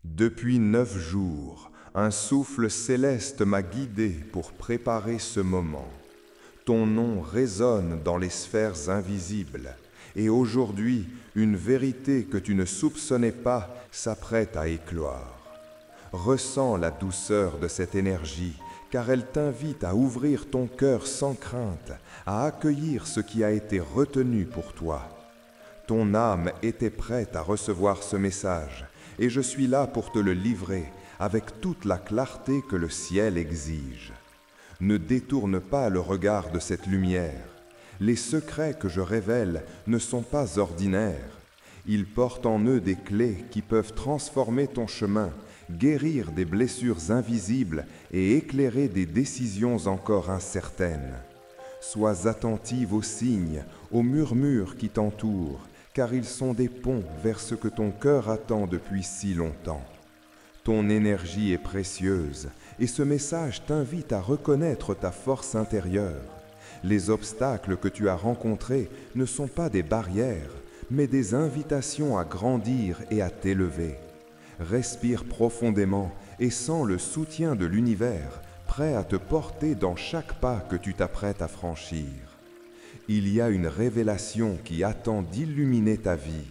Depuis 9 jours, un souffle céleste m'a guidé pour préparer ce moment. Ton nom résonne dans les sphères invisibles, et aujourd'hui, une vérité que tu ne soupçonnais pas s'apprête à éclore. Ressens la douceur de cette énergie, car elle t'invite à ouvrir ton cœur sans crainte, à accueillir ce qui a été retenu pour toi. Ton âme était prête à recevoir ce message, et je suis là pour te le livrer avec toute la clarté que le ciel exige. Ne détourne pas le regard de cette lumière. Les secrets que je révèle ne sont pas ordinaires. Ils portent en eux des clés qui peuvent transformer ton chemin, guérir des blessures invisibles et éclairer des décisions encore incertaines. Sois attentive aux signes, aux murmures qui t'entourent, car ils sont des ponts vers ce que ton cœur attend depuis si longtemps. Ton énergie est précieuse, et ce message t'invite à reconnaître ta force intérieure. Les obstacles que tu as rencontrés ne sont pas des barrières, mais des invitations à grandir et à t'élever. Respire profondément et sens le soutien de l'univers, prêt à te porter dans chaque pas que tu t'apprêtes à franchir. Il y a une révélation qui attend d'illuminer ta vie.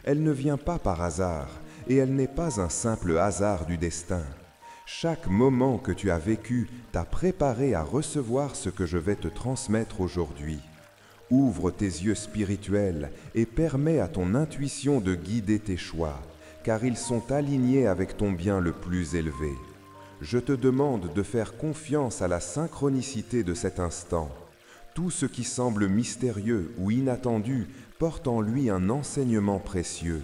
Elle ne vient pas par hasard, et elle n'est pas un simple hasard du destin. Chaque moment que tu as vécu t'a préparé à recevoir ce que je vais te transmettre aujourd'hui. Ouvre tes yeux spirituels et permets à ton intuition de guider tes choix, car ils sont alignés avec ton bien le plus élevé. Je te demande de faire confiance à la synchronicité de cet instant. Tout ce qui semble mystérieux ou inattendu porte en lui un enseignement précieux.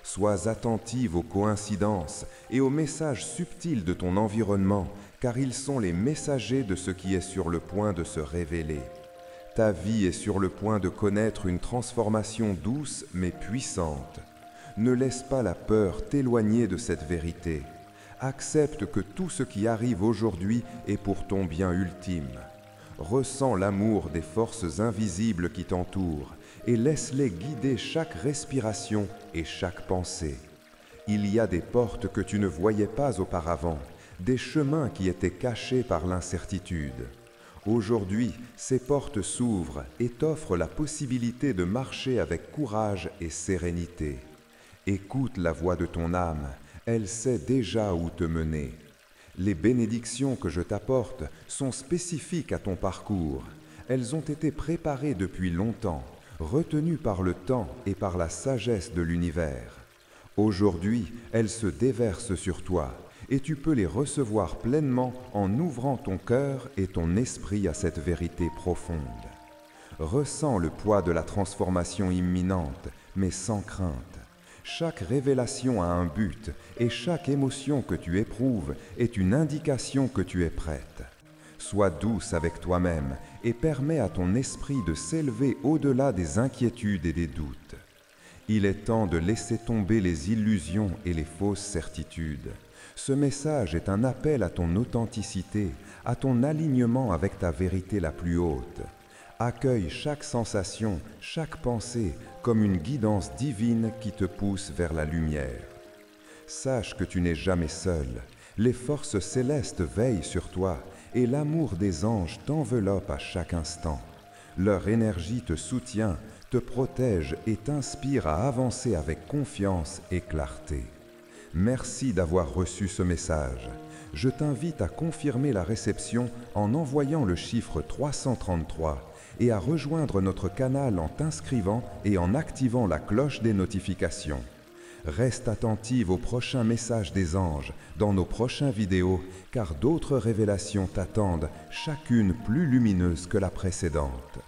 Sois attentive aux coïncidences et aux messages subtils de ton environnement, car ils sont les messagers de ce qui est sur le point de se révéler. Ta vie est sur le point de connaître une transformation douce mais puissante. Ne laisse pas la peur t'éloigner de cette vérité. Accepte que tout ce qui arrive aujourd'hui est pour ton bien ultime. Ressens l'amour des forces invisibles qui t'entourent et laisse-les guider chaque respiration et chaque pensée. Il y a des portes que tu ne voyais pas auparavant, des chemins qui étaient cachés par l'incertitude. Aujourd'hui, ces portes s'ouvrent et t'offrent la possibilité de marcher avec courage et sérénité. Écoute la voix de ton âme, elle sait déjà où te mener. Les bénédictions que je t'apporte sont spécifiques à ton parcours. Elles ont été préparées depuis longtemps, retenues par le temps et par la sagesse de l'univers. Aujourd'hui, elles se déversent sur toi et tu peux les recevoir pleinement en ouvrant ton cœur et ton esprit à cette vérité profonde. Ressens le poids de la transformation imminente, mais sans crainte. Chaque révélation a un but et chaque émotion que tu éprouves est une indication que tu es prête. Sois douce avec toi-même et permets à ton esprit de s'élever au-delà des inquiétudes et des doutes. Il est temps de laisser tomber les illusions et les fausses certitudes. Ce message est un appel à ton authenticité, à ton alignement avec ta vérité la plus haute. Accueille chaque sensation, chaque pensée comme une guidance divine qui te pousse vers la lumière. Sache que tu n'es jamais seul. Les forces célestes veillent sur toi et l'amour des anges t'enveloppe à chaque instant. Leur énergie te soutient, te protège et t'inspire à avancer avec confiance et clarté. Merci d'avoir reçu ce message. Je t'invite à confirmer la réception en envoyant le chiffre 333 et à rejoindre notre canal en t'inscrivant et en activant la cloche des notifications. Reste attentive aux prochains messages des anges dans nos prochaines vidéos, car d'autres révélations t'attendent, chacune plus lumineuse que la précédente.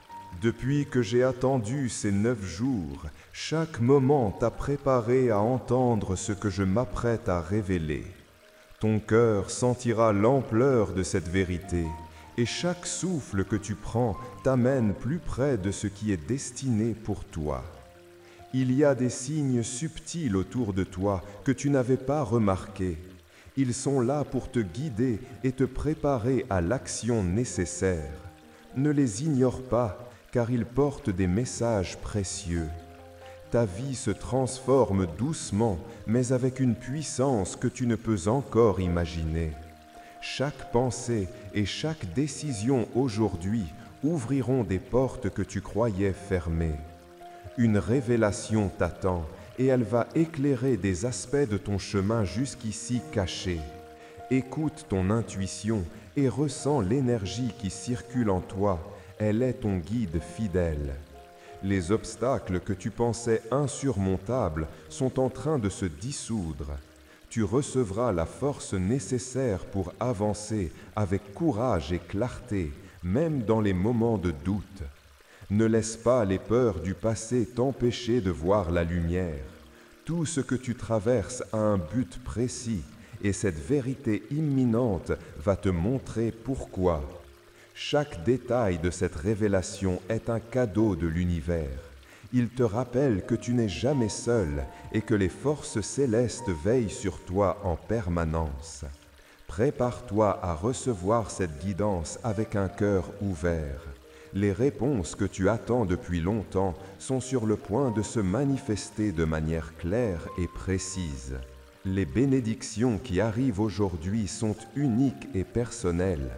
Depuis que j'ai attendu ces 9 jours, chaque moment t'a préparé à entendre ce que je m'apprête à révéler. Ton cœur sentira l'ampleur de cette vérité, et chaque souffle que tu prends t'amène plus près de ce qui est destiné pour toi. Il y a des signes subtils autour de toi que tu n'avais pas remarqués. Ils sont là pour te guider et te préparer à l'action nécessaire. Ne les ignore pas, car ils portent des messages précieux. Ta vie se transforme doucement, mais avec une puissance que tu ne peux encore imaginer. Chaque pensée et chaque décision aujourd'hui ouvriront des portes que tu croyais fermées. Une révélation t'attend et elle va éclairer des aspects de ton chemin jusqu'ici cachés. Écoute ton intuition et ressens l'énergie qui circule en toi, elle est ton guide fidèle. Les obstacles que tu pensais insurmontables sont en train de se dissoudre. Tu recevras la force nécessaire pour avancer avec courage et clarté, même dans les moments de doute. Ne laisse pas les peurs du passé t'empêcher de voir la lumière. Tout ce que tu traverses a un but précis, et cette vérité imminente va te montrer pourquoi. Chaque détail de cette révélation est un cadeau de l'univers. Il te rappelle que tu n'es jamais seul et que les forces célestes veillent sur toi en permanence. Prépare-toi à recevoir cette guidance avec un cœur ouvert. Les réponses que tu attends depuis longtemps sont sur le point de se manifester de manière claire et précise. Les bénédictions qui arrivent aujourd'hui sont uniques et personnelles.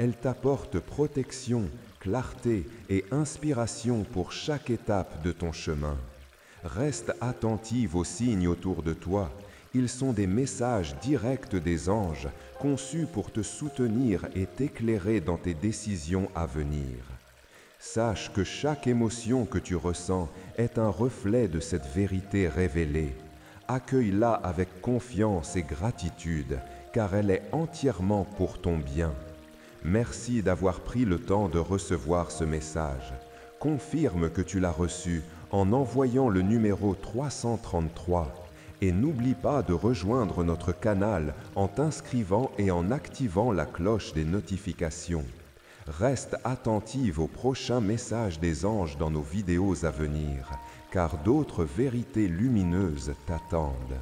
Elles t'apportent protection, clarté et inspiration pour chaque étape de ton chemin. Reste attentive aux signes autour de toi. Ils sont des messages directs des anges, conçus pour te soutenir et t'éclairer dans tes décisions à venir. Sache que chaque émotion que tu ressens est un reflet de cette vérité révélée. Accueille-la avec confiance et gratitude, car elle est entièrement pour ton bien. Merci d'avoir pris le temps de recevoir ce message. Confirme que tu l'as reçu en envoyant le numéro 333 et n'oublie pas de rejoindre notre canal en t'inscrivant et en activant la cloche des notifications. Reste attentive aux prochains messages des anges dans nos vidéos à venir, car d'autres vérités lumineuses t'attendent.